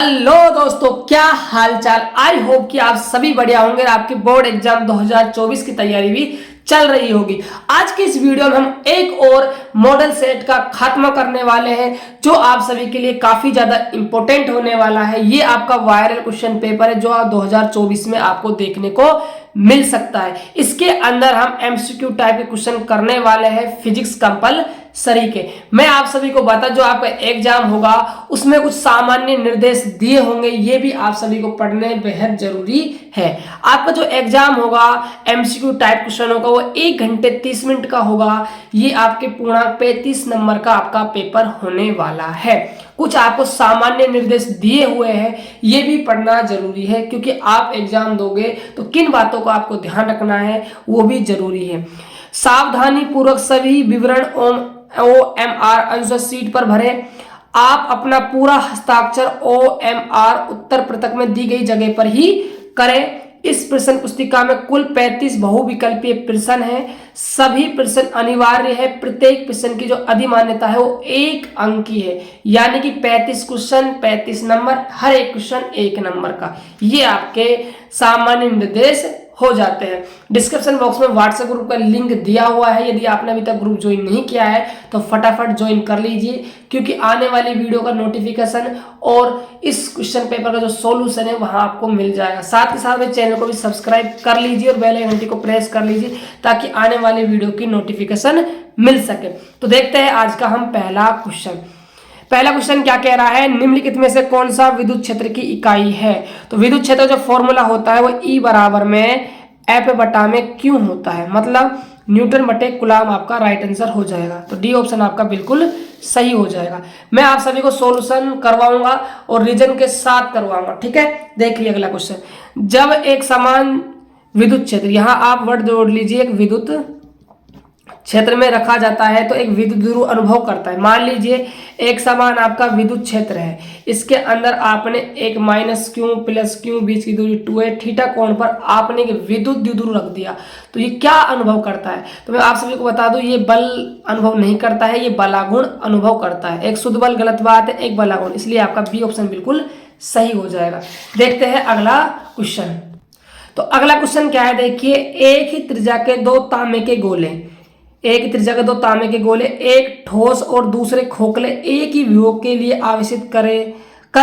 Hello दोस्तों, क्या हालचाल। आई होप कि आप सभी बढ़िया होंगे और आपके बोर्ड एग्जाम 2024 की तैयारी भी चल रही होगी। आज की इस वीडियो में हम एक और मॉडल सेट का खात्मा करने वाले हैं जो आप सभी के लिए काफी ज्यादा इंपॉर्टेंट होने वाला है। ये आपका वायरल क्वेश्चन पेपर है जो 2024 में आपको देखने को मिल सकता है। इसके अंदर हम एमसीक्यू टाइप के क्वेश्चन करने वाले हैं फिजिक्स कंपलसरी के। मैं आप सभी को बता, जो आपका एग्जाम होगा उसमें कुछ सामान्य निर्देश दिए होंगे, ये भी आप सभी को पढ़ने बेहद जरूरी है। आपका जो एग्जाम होगा एमसीक्यू टाइप क्वेश्चन होगा वो 1 घंटे 30 मिनट का होगा। ये आपके पूर्णांक 35 नंबर का आपका पेपर होने वाला है। कुछ आपको सामान्य निर्देश दिए हुए हैं, ये भी पढ़ना जरूरी है क्योंकि आप एग्जाम दोगे तो किन बातों को आपको ध्यान रखना है वो भी जरूरी है। सावधानी पूर्वक सभी विवरण OMR आंसर शीट पर भरें। आप अपना पूरा हस्ताक्षर OMR उत्तर पृष्ठ में दी गई जगह पर ही करें। इस प्रश्न पुस्तिका में कुल 35 बहुविकल्पीय प्रश्न है। सभी प्रश्न अनिवार्य है। प्रत्येक प्रश्न की जो अधिमान्यता है वो 1 अंक की है, यानी कि 35 क्वेश्चन 35 नंबर, हर एक क्वेश्चन 1 नंबर का। ये आपके सामान्य निर्देश हो जाते हैं। डिस्क्रिप्शन बॉक्स में व्हाट्सएप ग्रुप का लिंक दिया हुआ है। यदि आपने अभी तक ग्रुप ज्वाइन नहीं किया है तो फटाफट ज्वाइन कर लीजिए, क्योंकि आने वाली वीडियो का नोटिफिकेशन और इस क्वेश्चन पेपर का जो सॉल्यूशन है वहां आपको मिल जाएगा। साथ ही साथ में चैनल को भी सब्सक्राइब कर लीजिए और बेल आइकन को प्रेस कर लीजिए ताकि आने वाली वीडियो की नोटिफिकेशन मिल सके। तो देखते हैं आज का हम पहला क्वेश्चन क्या कह रहा है। निम्नलिखित में से कौन सा विद्युत क्षेत्र की इकाई है। तो विद्युत क्षेत्र जो फॉर्मूला होता है वो E बराबर में F बटा में Q होता है, मतलब न्यूटन बटे कूलम आपका राइट आंसर हो जाएगा। तो डी ऑप्शन आपका बिल्कुल सही हो जाएगा। मैं आप सभी को सॉल्यूशन करवाऊंगा और रीजन के साथ करवाऊंगा, ठीक है। देखिए अगला क्वेश्चन। जब एक समान विद्युत क्षेत्र, यहाँ आप वर्ड जोड़ लीजिए, एक विद्युत क्षेत्र में रखा जाता है तो एक विद्युत ध्रुव अनुभव करता है। मान लीजिए एक समान आपका विद्युत क्षेत्र है, इसके अंदर आपने एक -Q + Q, बीच की दूरी 2 है, थीटा कोण पर आपने एक विद्युत द्विध्रुव रख दिया तो ये क्या अनुभव करता है। तो मैं आप सभी को बता दूं, ये बल अनुभव नहीं करता है, ये बलागुण अनुभव करता है। एक शुद्ध बल गलत बात है, एक बलागुण, इसलिए आपका बी ऑप्शन बिल्कुल सही हो जाएगा। देखते हैं अगला क्वेश्चन। तो अगला क्वेश्चन क्या है, देखिए। एक ही त्रिज्या के दो तांबे के गोले, एक त्रिज्या के दो तांबे के गोले एक ठोस और दूसरे खोखले एक ही विभव के लिए आवेशित कर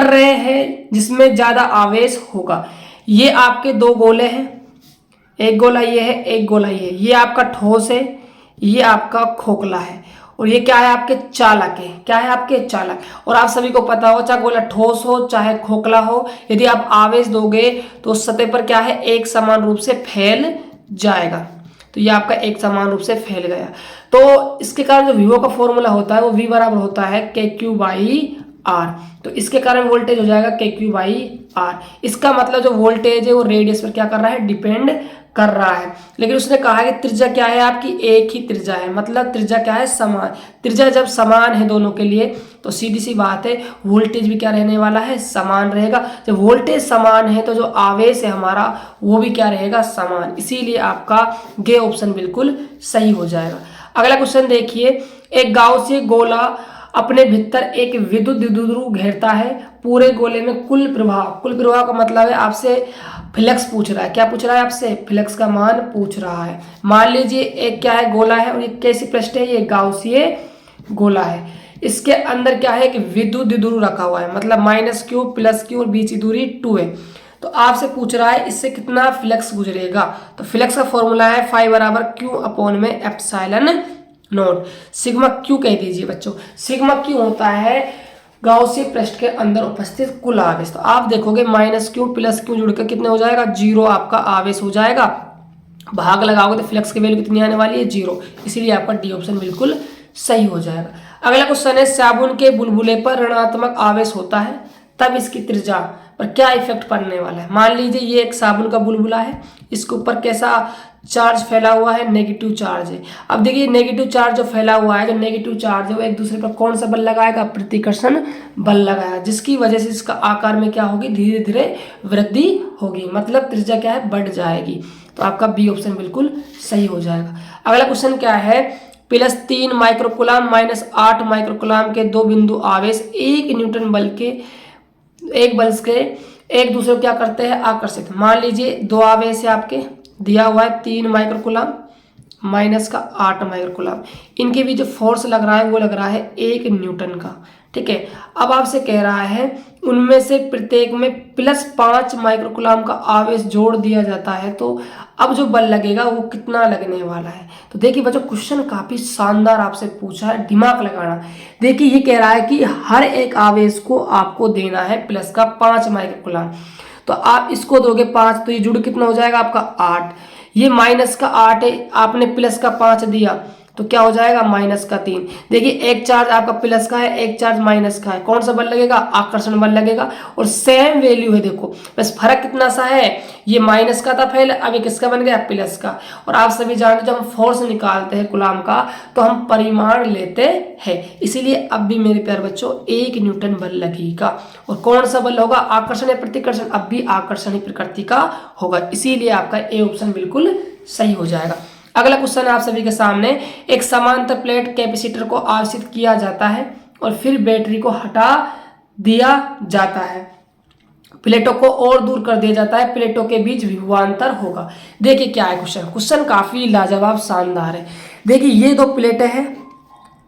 रहे हैं जिसमें ज्यादा आवेश होगा। ये आपके दो गोले हैं, एक गोला ये है, एक गोला ये है। ये आपका ठोस है, ये आपका खोखला है, और ये क्या है, आपके चालक है। क्या है, आपके चालक। और आप सभी को पता हो, चाहे गोला ठोस हो चाहे खोखला हो, यदि आप आवेश दोगे तो सतह पर क्या है, एक समान रूप से फैल जाएगा। तो ये आपका एक समान रूप से फैल गया। तो इसके कारण जो विभव का फॉर्मूला होता है वो V बराबर होता है KQ/R। तो इसके कारण वोल्टेज हो जाएगा KQ/R। इसका मतलब जो वोल्टेज है वो रेडियस पर क्या कर रहा है, डिपेंड कर रहा है। लेकिन उसने कहा कि त्रिज्या क्या है आपकी, एक ही त्रिज्या है, मतलब त्रिज्या क्या है, समान। त्रिज्या जब समान है दोनों के लिए तो सीधी सी बात है वोल्टेज भी क्या रहने वाला है, समान रहेगा। जब वोल्टेज समान है तो जो आवेश है हमारा वो भी क्या रहेगा, समान। इसीलिए आपका गे ऑप्शन बिल्कुल सही हो जाएगा। अगला क्वेश्चन देखिए। एक गाउसीय गोला अपने भीतर एक विद्युत द्विध्रुव घेरता है। पूरे गोले में कुल प्रवाह का मतलब है आपसे फ्लक्स पूछ रहा है। क्या पूछ रहा है आपसे, फ्लक्स का मान पूछ रहा है। मान लीजिए एक क्या है, गोला है और ये कैसी पृष्ठ है, ये गाउसीय गोला है। इसके अंदर क्या है कि विद्युत द्विध्रुव रखा हुआ है, मतलब -Q + Q और बीच की दूरी 2 है। तो आपसे पूछ रहा है इससे कितना फ्लक्स गुजरेगा। तो फ्लक्स का फॉर्मूला है φ = Q/ε0 सिग्मा Q कह दीजिए बच्चों। सिग्मा Q होता है गाउसीय पृष्ठ के अंदर उपस्थित कुल आवेश। तो आप देखोगे -Q + Q जुड़कर कितने हो जाएगा, 0 आपका आवेश हो जाएगा। भाग लगाओगे तो फ्लक्स की वैल्यू कितनी आने वाली है, 0। इसीलिए आपका डी ऑप्शन बिल्कुल सही हो जाएगा। अगला क्वेश्चन है। साबुन के बुलबुले पर ऋणात्मक आवेश होता है तब इसकी त्रिज्या पर क्या इफेक्ट पड़ने वाला है। मान लीजिए ये एक साबुन का बुलबुला है, इसके ऊपर कैसा चार्ज फैला हुआ है, नेगेटिव चार्ज है। अब देखिए नेगेटिव चार्ज जो फैला हुआ है, जो नेगेटिव चार्ज है वो एक दूसरे पर कौन सा बल लगाएगा, प्रतिकर्षण बल लगाएगा, जिसकी वजह से इसका आकार में क्या होगी, धीरे धीरे वृद्धि होगी, मतलब त्रिज्या क्या है, बढ़ जाएगी। तो आपका बी ऑप्शन बिल्कुल सही हो जाएगा। अगला क्वेश्चन क्या है। +3 माइक्रोकूलम -8 माइक्रोकूलम के दो बिंदु आवेश 1 न्यूटन बल के एक बल्स के एक दूसरे को क्या करते हैं, आकर्षित। मान लीजिए दो आवेश है आपके, दिया हुआ है 3 माइक्रोकूलम माइनस का 8 माइक्रोकूलम, इनके बीच जो फोर्स लग रहा है वो लग रहा है 1 न्यूटन का, ठीक है। अब आपसे कह रहा है उनमें से प्रत्येक में +5 माइक्रोकूलम का आवेश जोड़ दिया जाता है, तो अब जो बल लगेगा वो कितना लगने वाला है। तो देखिए बच्चों क्वेश्चन काफी शानदार आपसे पूछा है, दिमाग लगाना। देखिए ये कह रहा है कि हर एक आवेश को आपको देना है प्लस का 5 माइक्रोकूलम, तो आप इसको दोगे 5 तो ये जुड़ कितना हो जाएगा आपका 8, ये माइनस का 8 है, आपने प्लस का 5 दिया तो क्या हो जाएगा माइनस का 3। देखिए एक चार्ज आपका प्लस का है, एक चार्ज माइनस का है, कौन सा बल लगेगा, आकर्षण बल लगेगा, और सेम वैल्यू है। देखो बस फर्क कितना सा है, ये माइनस का था पहले, अब ये किसका बन गया, प्लस का। और आप सभी जानते जब हम फोर्स निकालते हैं कूलम का तो हम परिमाण लेते हैं, इसीलिए अब भी मेरे प्यारे बच्चों 1 न्यूटन बल लगेगा। और कौन सा बल होगा, आकर्षण या प्रतिकर्षण, अब भी आकर्षण ही प्रकृति का होगा, इसीलिए आपका ए ऑप्शन बिल्कुल सही हो जाएगा। अगला क्वेश्चन है आप सभी के सामने, एक समांतर प्लेट कैपेसिटर को आवेशित किया जाता है और फिर बैटरी को हटा दिया जाता है, प्लेटों को और दूर कर दिया जाता है, प्लेटों के बीच विभवांतर होगा। देखिए क्या है क्वेश्चन काफी लाजवाब शानदार है। देखिए ये दो प्लेटें हैं,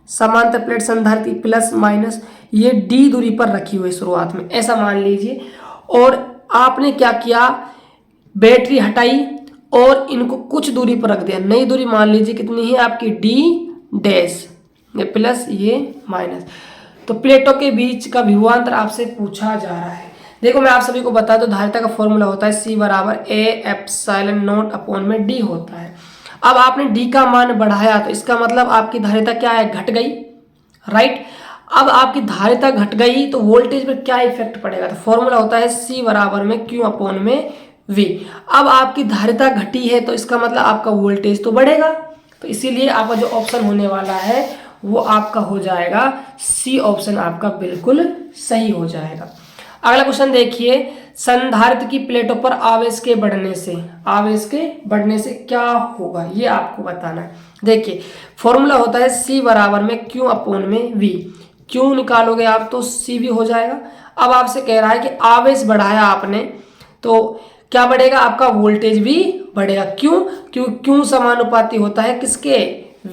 समांतर प्लेट संधारित्र प्लस माइनस, ये डी दूरी पर रखी हुई शुरुआत में ऐसा मान लीजिए, और आपने क्या किया, बैटरी हटाई और इनको कुछ दूरी पर रख दिया। नई दूरी मान लीजिए कितनी है आपकी डी डैश, ये प्लस ये माइनस, तो प्लेटों के बीच का विभवांतर आपसे पूछा जा रहा है। देखो मैं आप सभी को बता दूं धारिता का फॉर्मूला होता है C बराबर A/0/d होता है। अब आपने d का मान बढ़ाया तो इसका मतलब आपकी धारिता क्या है, घट गई, राइट। अब आपकी धारिता घट गई तो वोल्टेज पर क्या इफेक्ट पड़ेगा, तो फॉर्मूला होता है C बराबर में Q/V। अब आपकी धारिता घटी है तो इसका मतलब आपका वोल्टेज तो बढ़ेगा, तो इसीलिए आपका जो ऑप्शन होने वाला है वो आपका हो जाएगा सी ऑप्शन, आपका बिल्कुल सही हो जाएगा। अगला क्वेश्चन देखिए, संधारित्र की प्लेटों पर आवेश के बढ़ने से क्या होगा, ये आपको बताना है। देखिए फॉर्मूला होता है C बराबर में Q/V, क्यों निकालोगे आप तो C भी हो जाएगा। अब आपसे कह रहा है कि आवेश बढ़ाया आपने तो क्या बढ़ेगा, आपका वोल्टेज भी बढ़ेगा। क्यों समानुपाती होता है किसके,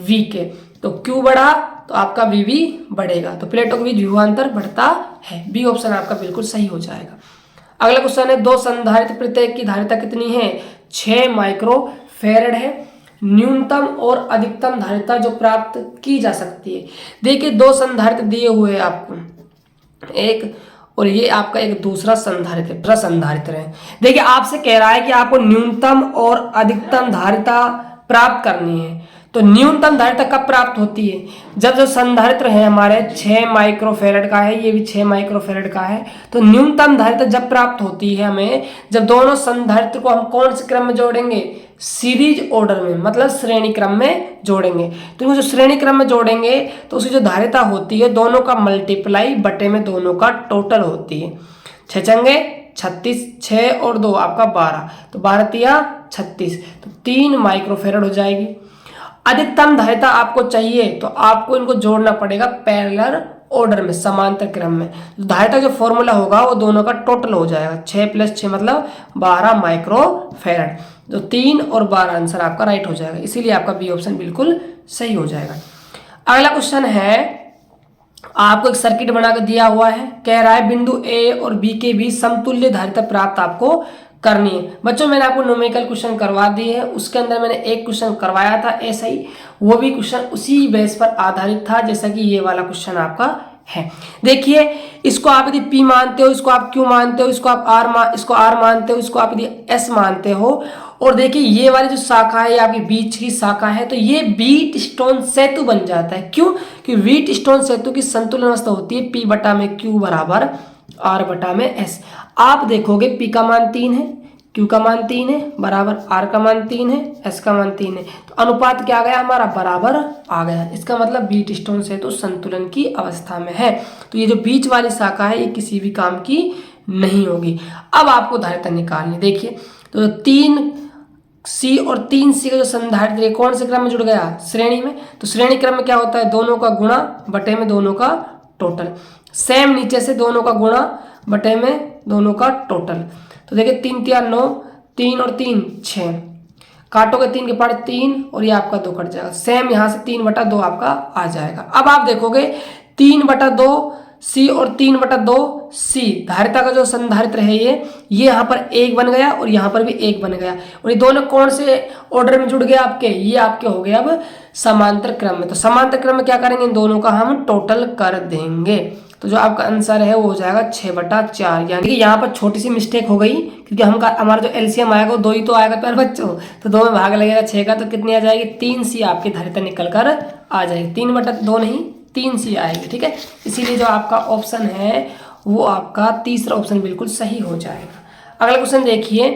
V के, तो Q बढ़ा तो आपका V भी बढ़ेगा, तो प्लेटों के बीच विभवांतर बढ़ता है, बी ऑप्शन आपका बिल्कुल सही हो जाएगा। अगला क्वेश्चन है, दो संधारित्र प्रत्येक की धारिता कितनी है, 6 माइक्रोफैरड है, न्यूनतम और अधिकतम धारिता जो प्राप्त की जा सकती है। देखिए दो संधारित्र दिए हुए हैं आपको, एक और ये आपका एक दूसरा संधारित्र है। देखिए आपसे कह रहा है कि आपको न्यूनतम और अधिकतम धारिता प्राप्त करनी है, तो न्यूनतम धारिता कब प्राप्त होती है, जब जो संधारित्र है हमारे 6 माइक्रोफैरड का है, ये भी 6 माइक्रोफैरड का है, तो न्यूनतम धारिता जब प्राप्त होती है हमें जब दोनों संधारित्र को हम कौन से क्रम में जोड़ेंगे, सीरीज ऑर्डर में, मतलब श्रेणी क्रम में जोड़ेंगे। तो जो श्रेणी क्रम में जोड़ेंगे तो उसकी जो धारिता होती है दोनों का मल्टीप्लाई बटे में दोनों का टोटल होती है। 6 चंगे 36, 6 और 2 आपका 12, तो 12 तिया 36, तो 3 माइक्रोफैरड हो जाएगी। अधिकतम धारिता आपको चाहिए तो आपको इनको जोड़ना पड़ेगा पैरेलल ऑर्डर में, समांतर क्रम में। धारिता जो फॉर्मूला होगा वो दोनों का टोटल हो जाएगा, 6 + 6 मतलब 12 माइक्रोफैरड, तो 3 और 12 आंसर आपका राइट हो जाएगा, इसीलिए आपका बी ऑप्शन बिल्कुल सही हो जाएगा। अगला क्वेश्चन है, आपको एक सर्किट बनाकर दिया हुआ है, कह रहा है बिंदु ए और बी के बीच समतुल्य धारिता प्राप्त आपको करनी है। बच्चों मैंने आपको न्यूमेरिकल क्वेश्चन करवा दिए हैं, उसके अंदर मैंने एक क्वेश्चन करवाया था ऐसा ही, वो भी क्वेश्चन उसी बेस पर आधारित था जैसा कि ये वाला क्वेश्चन आपका है। देखिए इसको आप यदि P मानते हो, इसको आप Q मानते हो, इसको आप R मानते हो, इसको आप यदि S मानते हो, और देखिए ये वाली जो शाखा है ये आपकी बीच की शाखा है, तो ये व्हीट स्टोन सेतु बन जाता है। क्यों, कि व्हीट स्टोन सेतु की संतुलन अवस्था होती है P/Q बराबर R/S। आप देखोगे P का मान 3 है, Q का मान 3 है, बराबर R का मान 3 है, S का मान 3 है, तो अनुपात क्या आ गया हमारा, बराबर आ गया। इसका मतलब व्हीट स्टोन सेतु संतुलन की अवस्था में है, तो ये जो बीच वाली शाखा है ये किसी भी काम की नहीं होगी। अब आपको धारिता निकालनी, देखिए तो 3C और 3C का जो संधारित्र कौन से क्रम में जुड़ गया, श्रेणी में, तो श्रेणी क्रम में क्या होता है, दोनों का गुणा बटे में दोनों का टोटल। सेम नीचे से दोनों का गुणा बटे में दोनों का टोटल। तो देखिए 3 तिया 9, 3 और 3 6, काटोगे 3 के पार 3 और ये आपका 2 कट जाएगा। सेम यहाँ से 3/2 आपका आ जाएगा। अब आप देखोगे 3/2 सी और 3/2 सी, धारिता का जो संधारित्र है ये यहाँ पर 1 बन गया और यहाँ पर भी 1 बन गया। और ये दोनों कौन से ऑर्डर में जुड़ गए आपके, ये आपके हो गए अब समांतर क्रम में। तो समांतर क्रम में क्या करेंगे, इन दोनों का हम टोटल कर देंगे। तो जो आपका आंसर है वो हो जाएगा 6/4। यानी कि यहाँ पर छोटी सी मिस्टेक हो गई, क्योंकि हमारा जो एलसीएम आएगा वो 2 ही तो आएगा प्यारे बच्चों। तो 2 में भाग लगेगा 6 का, तो कितनी आ जाएगी 3 सी आपकी धारिता निकल कर आ जाएगी। 3/2 नहीं 3 सी आएगी, ठीक है। इसीलिए जो आपका ऑप्शन है वो आपका तीसरा ऑप्शन बिल्कुल सही हो जाएगा। अगला क्वेश्चन देखिए,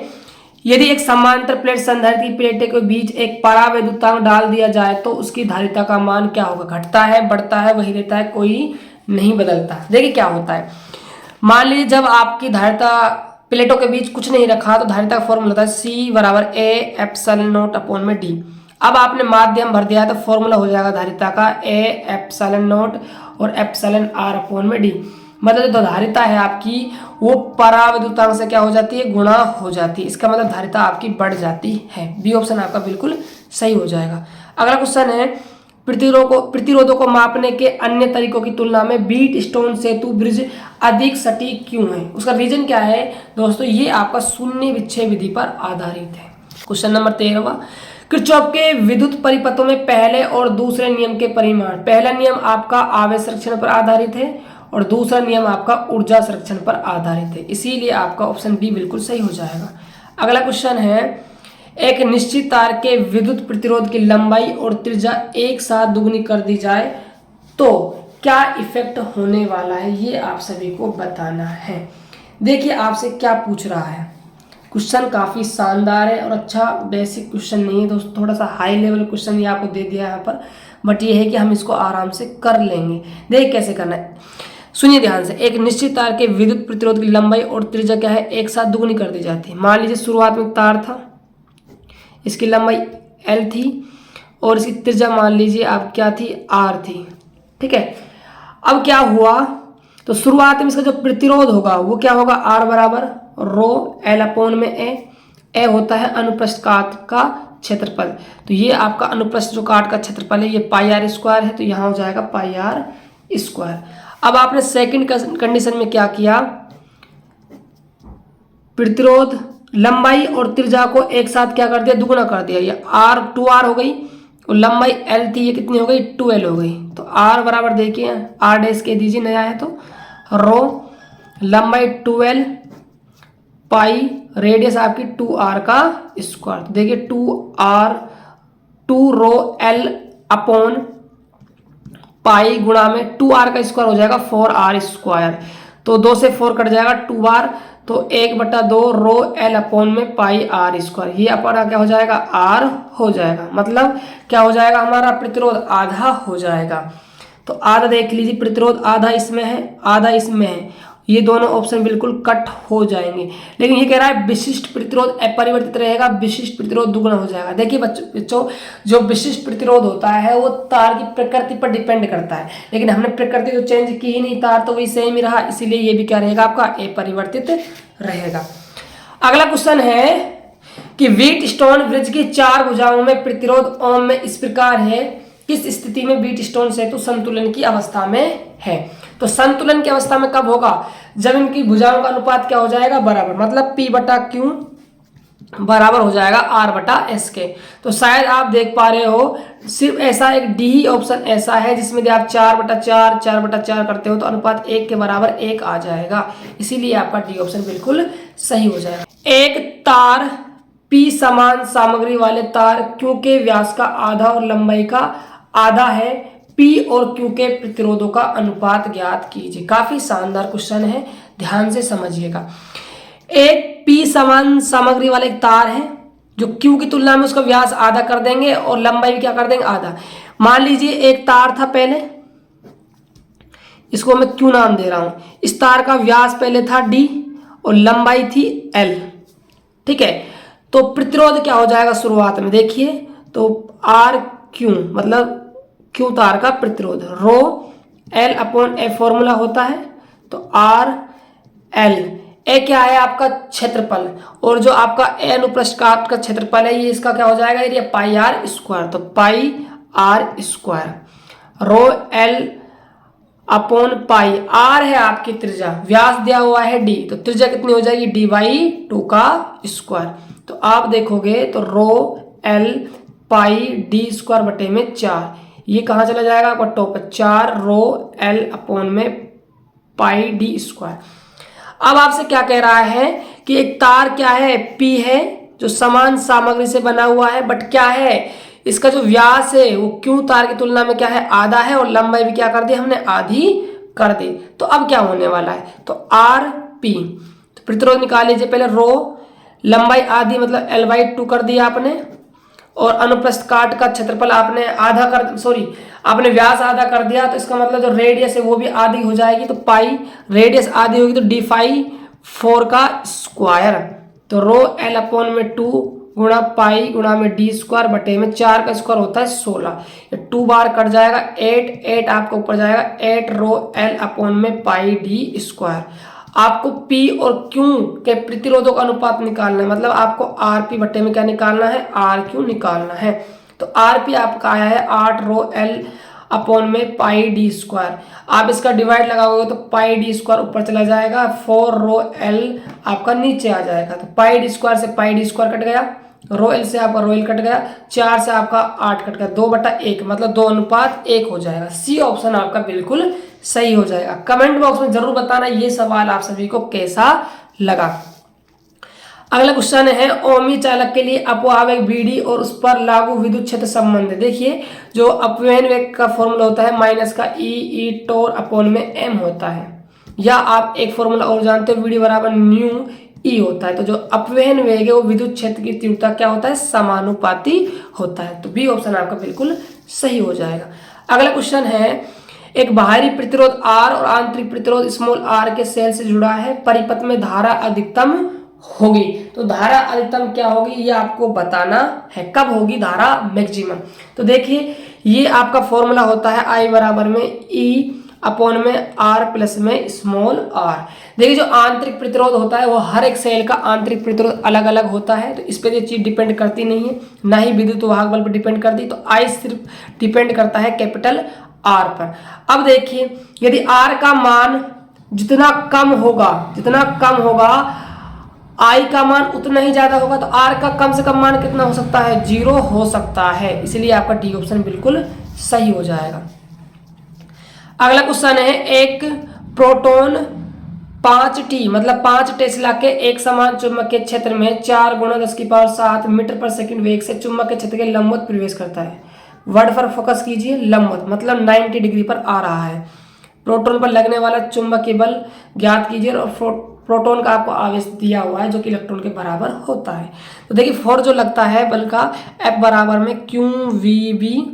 यदि एक समांतर प्लेट संधारित्र की प्लेटों के बीच एक परावैद्युतांक डाल दिया जाए तो उसकी धारिता का मान क्या होगा। घटता है, बढ़ता है, वही रहता है, कोई नहीं बदलता। देखिए क्या होता है, मान लीजिए जब आपकी धारिता प्लेटों के बीच कुछ नहीं रखा तो धारिता का फॉर्मूला होता है C बराबर A एप्सिलॉन नॉट अपॉन में D। अब आपने माध्यम भर दिया है तो फॉर्मूला हो जाएगा धारिता का A एप्सिलॉन नॉट और एप्सिलॉन R अपॉन में D। मतलब जो धारिता है आपकी वो परावैद्युतांक से क्या हो जाती है, गुणा हो जाती है। इसका मतलब धारिता आपकी बढ़ जाती है। बी ऑप्शन आपका बिल्कुल सही हो जाएगा। अगला क्वेश्चन है, प्रतिरोधों को मापने के अन्य तरीकों की तुलना में बीट स्टोन सेतु ब्रिज अधिक सटीक क्यों है। उसका रीजन क्या है दोस्तों, ये आपका शून्य विच्छेद विधि पर आधारित है। क्वेश्चन नंबर 13वां, किरचॉफ के विद्युत परिपथों में पहले और दूसरे नियम के परिमाण। पहला नियम आपका आवेश संरक्षण पर आधारित है और दूसरा नियम आपका ऊर्जा संरक्षण पर आधारित है। इसीलिए आपका ऑप्शन बी बिल्कुल सही हो जाएगा। अगला क्वेश्चन है, एक निश्चित तार के विद्युत प्रतिरोध की लंबाई और त्रिज्या एक साथ दुगनी कर दी जाए तो क्या इफेक्ट होने वाला है, ये आप सभी को बताना है। देखिए आपसे क्या पूछ रहा है, क्वेश्चन काफी शानदार है और अच्छा बेसिक क्वेश्चन नहीं है दोस्तों, थोड़ा सा हाई लेवल क्वेश्चन ये आपको दे दिया है यहाँ पर, बट ये है कि हम इसको आराम से कर लेंगे। देख कैसे करना है, सुनिए ध्यान से। एक निश्चित तार के विद्युत प्रतिरोध की लंबाई और त्रिज्या क्या है, एक साथ दुगनी कर दी जाती है। मान लीजिए शुरुआत में तार था, इसकी लंबाई L थी और इसकी त्रिज्या मान लीजिए आप क्या थी, R थी, ठीक है। अब क्या हुआ, तो शुरुआत में इसका जो प्रतिरोध होगा वो क्या होगा, R बराबर रो L अपॉन में A होता है अनुप्रस्थ काट का क्षेत्रफल। तो ये आपका अनुप्रस्थ जो काट का क्षेत्रफल है ये πr² है, तो यहाँ हो जाएगा πr²। अब आपने सेकंड कंडीशन में क्या किया, प्रतिरोध लंबाई और त्रिज्या को एक साथ क्या कर दिया, दुगुना कर दिया। ये R2R हो गई और लंबाई L थी, ये कितनी हो गई 2L हो गई। तो R बराबर देखिए R डैश के दीजिए, नया है तो रो लंबाई 2L पाई रेडियस आपकी 2R का स्क्वायर। तो देखिए 2 रो L अपॉन पाई गुणा में 2R का स्क्वायर हो जाएगा 4R²। तो 2 से 4 कट जाएगा 2R, तो 1/2 रो L अपॉन में πr²। ये अपना क्या हो जाएगा, R हो जाएगा। मतलब क्या हो जाएगा, हमारा प्रतिरोध आधा हो जाएगा। तो आधा देख लीजिए, प्रतिरोध आधा इसमें है, आधा इसमें है, ये दोनों ऑप्शन बिल्कुल कट हो जाएंगे। लेकिन ये कह रहा है विशिष्ट प्रतिरोध अपरिवर्तित रहेगा, विशिष्ट प्रतिरोध दुगुना हो जाएगा। देखिए बच्चों, जो विशिष्ट प्रतिरोध होता है वो तार की प्रकृति पर डिपेंड करता है, लेकिन हमने प्रकृति तो चेंज की ही नहीं, तार तो वही सेम ही रहा, इसीलिए ये भी क्या रहेगा आपका अपरिवर्तित रहेगा। अगला क्वेश्चन है कि व्हीट स्टोन ब्रिज की 4 भुजाओं में प्रतिरोध ओम में इस प्रकार है, किस स्थिति में व्हीट स्टोन सेतु संतुलन की अवस्था में है। तो संतुलन की अवस्था में कब होगा, जब इनकी भुजाओं का अनुपात क्या हो जाएगा, बराबर, मतलब P/Q बराबर हो जाएगा R/S के। तो शायद आप देख पा रहे हो, सिर्फ ऐसा एक डी ही ऑप्शन ऐसा है जिसमें आप 4/4 4/4 करते हो तो अनुपात 1 के बराबर 1 आ जाएगा। इसीलिए आपका डी ऑप्शन बिल्कुल सही हो जाएगा। एक तार P समान सामग्री वाले तार Q के व्यास का आधा और लंबाई का आधा है, P और Q के प्रतिरोधों का अनुपात ज्ञात कीजिए। काफी शानदार क्वेश्चन है, ध्यान से समझिएगा। एक P समान सामग्री वाले तार है जो Q की तुलना में उसका व्यास आधा कर देंगे और लंबाई भी क्या कर देंगे, आधा। मान लीजिए एक तार था पहले, इसको मैं Q नाम दे रहा हूं। इस तार का व्यास पहले था D और लंबाई थी L, ठीक है। तो प्रतिरोध क्या हो जाएगा शुरुआत में, देखिए तो RQ मतलब Q तार का प्रतिरोध रो L अपॉन F फॉर्मूला होता है, तो R एल। ए क्या है आपका क्षेत्रफल, और जो आपका ए अनुप्रस्थ काट का क्षेत्रफल है ये इसका क्या हो जाएगा, ये पाई आर स्क्वायर। तो pi R square rho L upon pi. R है आपकी त्रिज्या, व्यास दिया हुआ है डी, तो त्रिज्या कितनी हो जाएगी, डी बाई 2 का स्क्वायर। तो आप देखोगे तो रो एल पाई डी स्क्वायर बटे में 4, ये कहाँ चला जाएगा आपका टॉप पर, 4 रो एल अपॉन में पाई डी स्क्वायर। अब आपसे क्या कह रहा है कि एक तार क्या है, पी है, जो समान सामग्री से बना हुआ है, बट क्या है इसका जो व्यास है वो क्यू तार की तुलना में क्या है, आधा है, और लंबाई भी क्या कर दी हमने, आधी कर दी। तो अब क्या होने वाला है, तो आर पी, तो प्रतिरोध निकाल लीजिए पहले। रो लंबाई आधी मतलब एल बाई 2 कर दिया आपने, और अनुप्रस्थ काट का क्षेत्रफल आपने आधा कर, सॉरी आपने व्यास आधा कर दिया, तो इसका मतलब जो रेडियस है वो भी आधी हो जाएगी। तो पाई रेडियस आधी होगी तो डी फाई 4 का स्क्वायर। तो रो एल अपॉन में 2 गुणा पाई गुणा में डी स्क्वायर बटे में 4 का स्क्वायर होता है 16, ये 2 बार कट जाएगा, 8 आपका ऊपर जाएगा, 8 रो एल अपॉन में पाई डी स्क्वायर। आपको P और Q के प्रतिरोधों का अनुपात निकालना है, मतलब आपको RP बटे में क्या निकालना है, RQ निकालना है। तो RP आपका आया है 8 रो L अपॉन में पाई डी स्क्वायर। आप इसका डिवाइड लगाओगे तो पाई डी स्क्वायर ऊपर चला जाएगा, 4 रो L आपका नीचे आ जाएगा। तो पाई डी स्क्वायर से पाई डी स्क्वायर कट गया, रो एल से आपका रो एल कट गया, 4 से आपका 8 कट गया, 2/1 मतलब 2 अनुपात 1 हो जाएगा। सी ऑप्शन आपका बिल्कुल सही हो जाएगा। कमेंट बॉक्स में जरूर बताना ये सवाल आप सभी को कैसा लगा। अगला क्वेश्चन है, ओमी चालक के लिए अपवाहक बीडी और उस पर लागू विद्युत क्षेत्र संबंध। देखिए जो अपवहन वेग का फॉर्मूला होता है माइनस का ई टोर अपॉन में एम होता है, या आप एक फॉर्मूला और जानते हो, वीडी बराबर न्यू ई होता है। तो जो अपवहन वेग है वो विद्युत क्षेत्र की तीव्रता क्या होता है, समानुपाती होता है। तो बी ऑप्शन आपका बिल्कुल सही हो जाएगा। अगला क्वेश्चन है, एक बाहरी प्रतिरोध R और आंतरिक प्रतिरोध स्मॉल r के सेल से जुड़ा है, परिपथ में धारा अधिकतम होगी। तो धारा अधिकतम क्या होगी ये आपको बताना है, कब होगी धारा मैक्सिमम। तो देखिए ये आपका फॉर्मूला होता है I बराबर में E अपॉन में R प्लस में स्मॉल r। देखिए जो आंतरिक प्रतिरोध होता है वो हर एक सेल का आंतरिक प्रतिरोध अलग अलग होता है, तो इस पर ये चीज डिपेंड करती नहीं है, ना ही विद्युत वाहक बल पर डिपेंड करती। तो I सिर्फ डिपेंड करता है कैपिटल R पर। अब देखिए यदि R का मान जितना कम होगा I का मान उतना ही ज्यादा होगा, तो R का कम से कम मान कितना हो सकता है, 0 हो सकता है, इसलिए आपका डी ऑप्शन बिल्कुल सही हो जाएगा। अगला क्वेश्चन है, एक प्रोटॉन 5T मतलब 5 टेस्ला के एक समान चुंबकीय क्षेत्र में 4 गुणा 10⁷ मीटर पर सेकंड वेग से चुंबकीय क्षेत्र के लंबवत प्रवेश करता है। वर्ड पर फोकस कीजिए, लंबवत मतलब 90 डिग्री पर आ रहा है। प्रोटॉन पर लगने वाला चुंबकीय बल ज्ञात कीजिए, और प्रोटॉन का आपको आवेश दिया हुआ है जो कि इलेक्ट्रॉन के बराबर होता है। तो देखिए फोर्स जो लगता है बल का, F बराबर में QVB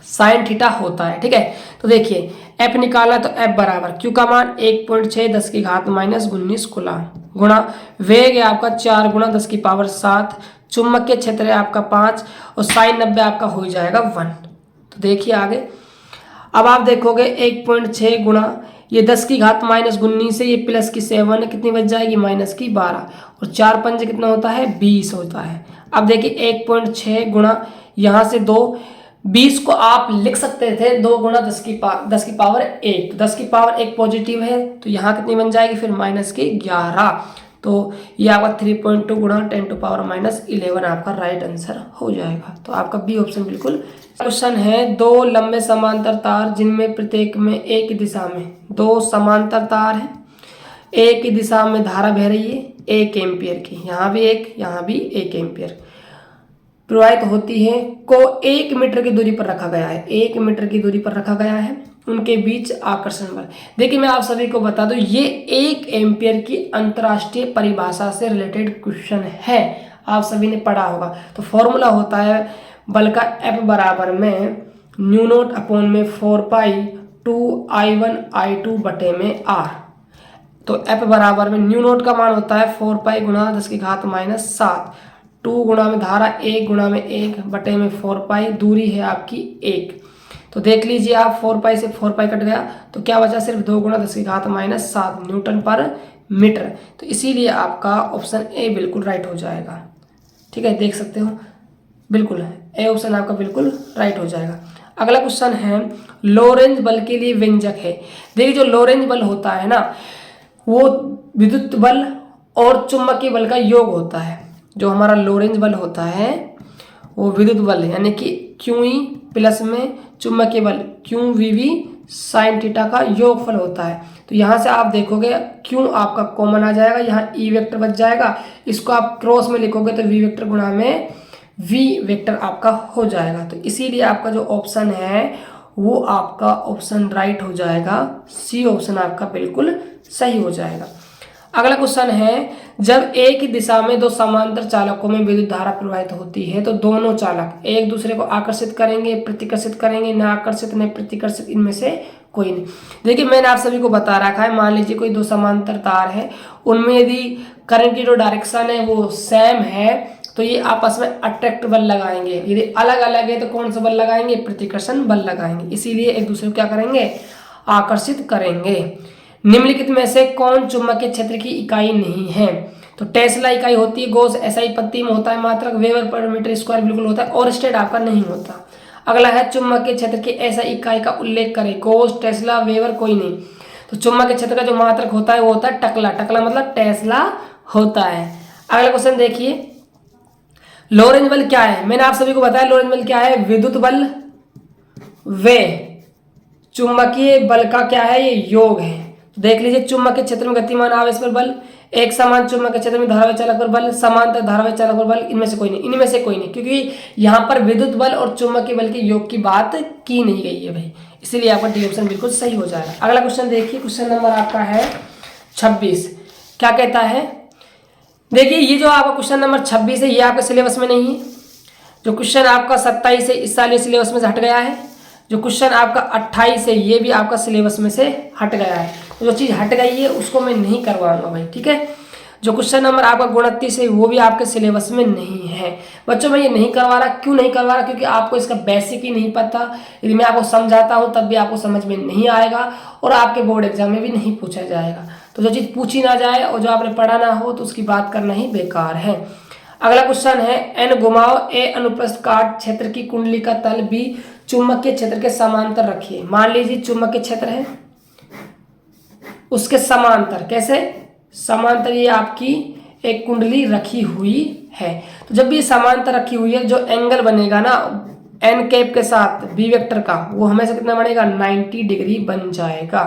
साइन थीटा होता है, ठीक है। तो देखिए F निकाला तो F बराबर Q का मान 1.6 10⁻⁻19 कूलम गुणा वेग है आपका 4 गुणा 10⁷, चुंबकीय क्षेत्र है आपका 5 और साइन 90 आपका हो जाएगा 1। तो देखिए आगे अब आप देखोगे 1.6 गुणा ये 10⁻⁻19 से ये प्लस की 7 कितनी बच जाएगी, माइनस की 12, और 4 पंजे कितना होता है 20 होता है। अब देखिए 1.6 गुणा यहाँ से 2, 20 को आप लिख सकते थे 2 गुणा 10⁻1, 10⁻1 पॉजिटिव है तो यहाँ कितनी बन जाएगी फिर माइनस की 11। तो ये आपका 3.2 गुणा 10⁻11 आपका राइट आंसर हो जाएगा। तो आपका बी ऑप्शन बिल्कुल। क्वेश्चन है, 2 लंबे समांतर तार जिनमें प्रत्येक में एक दिशा में 2 समांतर तार है, एक ही दिशा में धारा बह रही है 1 एम्पियर की, यहाँ भी 1 एम्पियर प्रवाहित होती है, को 1 मीटर की दूरी पर रखा गया है, 1 मीटर की दूरी पर रखा गया है, उनके बीच आकर्षण बल। देखिए मैं आप सभी को बता दूं ये 1 एम्पियर की अंतरराष्ट्रीय परिभाषा से रिलेटेड क्वेश्चन है, आप सभी ने पढ़ा होगा। तो फॉर्मूला होता है बल का F बराबर में न्यू नोट अपॉन में 4π2I1I2 बटे में R। तो F बराबर में न्यू नोट का मान होता है 4π गुणा 10⁻⁷, 2 गुणा में धारा 1 गुणा में 1 बटे में 4π, दूरी है आपकी 1। तो देख लीजिए आप 4 पाई से 4 पाई कट गया, तो क्या बचा सिर्फ 2 गुणा 10 की घात -7 न्यूटन पर मीटर। तो इसीलिए आपका ऑप्शन ए बिल्कुल राइट हो जाएगा। ठीक है, देख सकते हो, बिल्कुल ए ऑप्शन आपका बिल्कुल राइट हो जाएगा। अगला क्वेश्चन है लोरेंज बल के लिए व्यंजक है। देखिए जो लोरेंज बल होता है ना, वो विद्युत बल और चुंबकीय बल का योग होता है। जो हमारा लोरेंज बल होता है वो विद्युत बल यानी कि QE प्लस में चुंबकीय बल QVV साइन थीटा का योगफल होता है। तो यहाँ से आप देखोगे Q आपका कॉमन आ जाएगा, यहाँ E वेक्टर बच जाएगा, इसको आप क्रॉस में लिखोगे तो V वेक्टर गुणा में V वेक्टर आपका हो जाएगा। तो इसीलिए आपका जो ऑप्शन है वो आपका ऑप्शन राइट हो जाएगा, सी ऑप्शन आपका बिल्कुल सही हो जाएगा। अगला क्वेश्चन है जब एक ही दिशा में दो समांतर चालकों में विद्युत धारा प्रवाहित होती है तो दोनों चालक एक दूसरे को आकर्षित करेंगे, प्रतिकर्षित करेंगे, न आकर्षित न प्रतिकर्षित, इनमें से कोई नहीं। देखिए मैंने आप सभी को बता रखा है, मान लीजिए कोई दो समांतर तार है, उनमें यदि करंट की जो डायरेक्शन है वो सेम है तो ये आपस में अट्रैक्ट बल लगाएंगे। यदि अलग अलग है तो कौन सा बल लगाएंगे? प्रतिकर्षण बल लगाएंगे। इसीलिए एक दूसरे को क्या करेंगे? आकर्षित करेंगे। निम्नलिखित में से कौन चुंबकीय क्षेत्र की इकाई नहीं है? तो टेस्ला इकाई होती है, गॉस एसआई पत्ती में होता है मात्रक, वेबर पर मीटर स्क्वायर बिल्कुल होता है, और स्टेट आपका नहीं होता। अगला है चुंबकीय क्षेत्र की ऐसा इकाई का उल्लेख करें, गॉस टेस्ला वेबर कोई नहीं। तो चुंबकीय क्षेत्र का जो मात्रक होता है वो होता है टकला, टकला मतलब टेस्ला होता है। अगला क्वेश्चन देखिए, लोरेंज बल क्या है? मैंने आप सभी को बताया लोरेंज बल क्या है, विद्युत बल व चुंबकीय बल का क्या है, ये योग है। तो देख लीजिए चुंबकीय क्षेत्र में गतिमान आवेश पर बल, एक समान चुंबकीय क्षेत्र में धारावाही चालक पर बल, समांतर धारावाही चालक पर बल, इनमें से कोई नहीं, इनमें से कोई नहीं, क्योंकि यहाँ पर विद्युत बल और चुंबकीय बल के योग की बात की नहीं गई है भाई, इसीलिए आपका डी ऑप्शन बिल्कुल सही हो जाएगा। अगला क्वेश्चन देखिए, क्वेश्चन नंबर आपका है 26। क्या कहता है? देखिए ये जो आपका क्वेश्चन नंबर 26 है ये आपके सिलेबस में नहीं है। जो क्वेश्चन आपका 27 है इस साल ये सिलेबस में से हट गया है। जो क्वेश्चन आपका 28 है ये भी आपका सिलेबस में से हट गया है। तो जो चीज़ हट गई है उसको मैं नहीं करवाऊंगा भाई, ठीक है। जो क्वेश्चन नंबर आपका 29 है वो भी आपके सिलेबस में नहीं है। बच्चों मैं ये नहीं करवा रहा, क्यों नहीं करवा रहा? क्योंकि आपको इसका बेसिक ही नहीं पता। यदि मैं आपको समझाता हूँ तब भी आपको समझ में नहीं आएगा और आपके बोर्ड एग्जाम में भी नहीं पूछा जाएगा। तो जो चीज़ पूछी ना जाए और जो आपने पढ़ा ना हो तो उसकी बात करना ही बेकार है। अगला क्वेश्चन है एन घुमाव ए अनुप्रस्थ काट क्षेत्र की कुंडली का तल भी चुंबकीय क्षेत्र के समांतर रखिए। मान लीजिए चुंबकीय क्षेत्र है उसके समांतर, कैसे समांतर, ये आपकी एक कुंडली रखी हुई है। तो जब भी समांतर रखी हुई है जो एंगल बनेगा ना एन कैप के साथ बी वेक्टर का, वो हमेशा कितना बनेगा? 90 डिग्री बन जाएगा।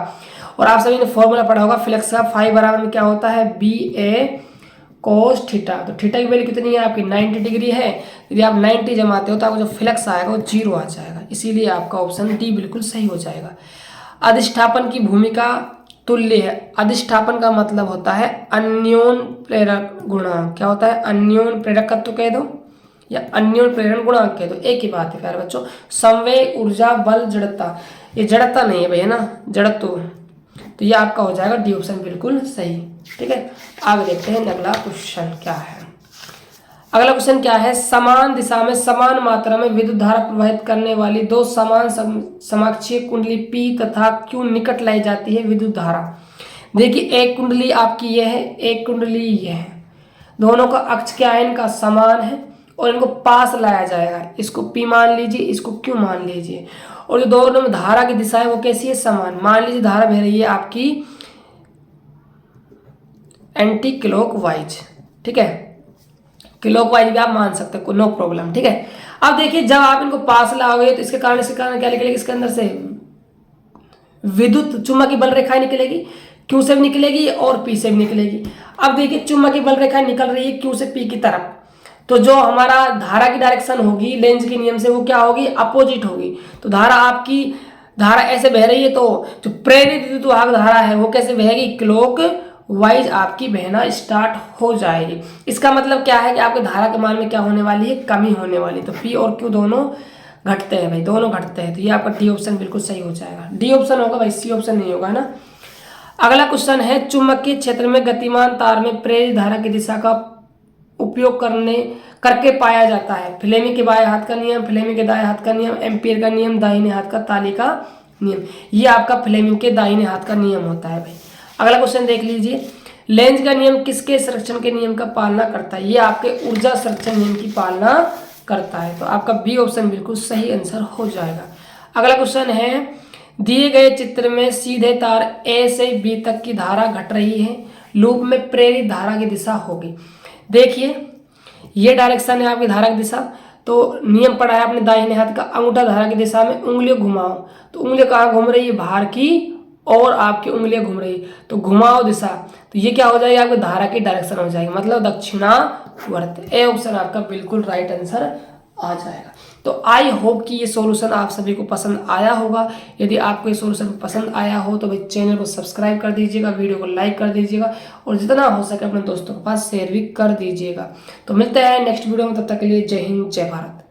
और आप सभी ने फॉर्मूला पढ़ा होगा फ्लेक्स का, फाई बराबर में क्या होता है? बी ए कोस थीटा। तो थीटा की वैल्यू कितनी है आपकी? 90 डिग्री है। यदि आप 90 जमाते हो तो आपको जो फ्लेक्स आएगा वो 0 आ जाएगा। इसीलिए आपका ऑप्शन डी बिल्कुल सही हो जाएगा। अधिष्ठापन की भूमिका तुल्य है। अधिष्ठापन का मतलब होता है अन्योन प्रेरक गुणांक। क्या होता है? अन्योन प्रेरकत्व कह दो या अन्योन प्रेरण गुणांक कह दो, एक ही बात है प्यारे बच्चों। संवेग, ऊर्जा, बल, जड़ता, ये जड़ता नहीं है भैया ना, जड़त्व। तो ये आपका हो जाएगा डी ऑप्शन बिल्कुल सही, ठीक है। आगे देखते हैं अगला क्वेश्चन क्या है। अगला क्वेश्चन क्या है? समान दिशा में समान मात्रा में विद्युत धारा प्रवाहित करने वाली दो समान समाक्षीय कुंडली P तथा Q निकट लाई जाती है विद्युत धारा। देखिए एक कुंडली आपकी यह है, एक कुंडली यह है, दोनों का अक्ष क्या है? इनका समान है और इनको पास लाया जाएगा। इसको P मान लीजिए, इसको Q मान लीजिए, और जो दोनों में धारा की दिशा है वो कैसी है? समान। मान लीजिए धारा बह रही है आपकी एंटी क्लॉकवाइज, ठीक है, क्लॉकवाइज भी आप मान सकते हो, नो प्रॉब्लम, ठीक है। अब देखिए जब आप इनको पास लाओगे तो इसके कारण क्या निकलेगी? इसके अंदर से विद्युत चुंबकीय बल रेखाएं निकलेगी, Q से भी निकलेगी और P से भी निकलेगी। अब देखिए चुंबकीय बल रेखाएं निकल रही है Q से P की तरफ, तो जो हमारा धारा की डायरेक्शन होगी लेंज के नियम से वो क्या होगी? अपोजिट होगी। तो धारा ऐसे बह रही है तो जो प्रेरित विद्युत वाहक धारा है वो कैसे बहेगी? क्लॉक वाइज आपकी बहना स्टार्ट हो जाएगी। इसका मतलब क्या है कि आपके धारा के मान में क्या होने वाली है? कमी होने वाली। तो P और Q दोनों घटते हैं भाई, दोनों घटते हैं। तो ये आपका डी ऑप्शन बिल्कुल सही हो जाएगा। डी ऑप्शन होगा भाई, सी ऑप्शन नहीं होगा ना। अगला क्वेश्चन है चुंबकीय क्षेत्र में गतिमान तार में प्रेरित धारा की दिशा का उपयोग करके पाया जाता है। फ्लेमी के बाएं हाथ का नियम, फ्लेमी के दाएं हाथ का नियम, एम्पियर का नियम, दाहिने हाथ का ताली का नियम, ये आपका फ्लेमिंग के दाहिने हाथ का नियम होता है भाई। अगला क्वेश्चन देख लीजिए, लेंज का नियम किसके संरक्षण के नियम का पालना करता है? ये आपके ऊर्जा संरक्षण नियम की पालना करता है। तो आपका बी ऑप्शन बिल्कुल सही आंसर हो जाएगा। अगला क्वेश्चन है, दिए गए चित्र में सीधे तार ए से बी तक की धारा घट रही है, लूप में प्रेरित धारा की दिशा होगी। देखिए ये डायरेक्शन है आपकी धारा की दिशा, तो नियम पढ़ा है आपने दाहिने हाथ का, अंगूठा धारा की दिशा में उंगलियों घुमाओ, तो उंगलियां कहाँ घूम रही है? बाहर की, और आपकी उंगलियां घूम रही, तो घुमाओ दिशा, तो ये क्या हो जाएगी? आपकी धारा की डायरेक्शन हो जाएगी, मतलब दक्षिणावर्त। ए ऑप्शन आपका बिल्कुल राइट आंसर आ जाएगा। तो आई होप कि ये सॉल्यूशन आप सभी को पसंद आया होगा। यदि आपको ये सॉल्यूशन पसंद आया हो तो भाई चैनल को सब्सक्राइब कर दीजिएगा, वीडियो को लाइक कर दीजिएगा, और जितना हो सके अपने दोस्तों के पास शेयर भी कर दीजिएगा। तो मिलते हैं नेक्स्ट वीडियो में, तब तक के लिए जय हिंद जय भारत।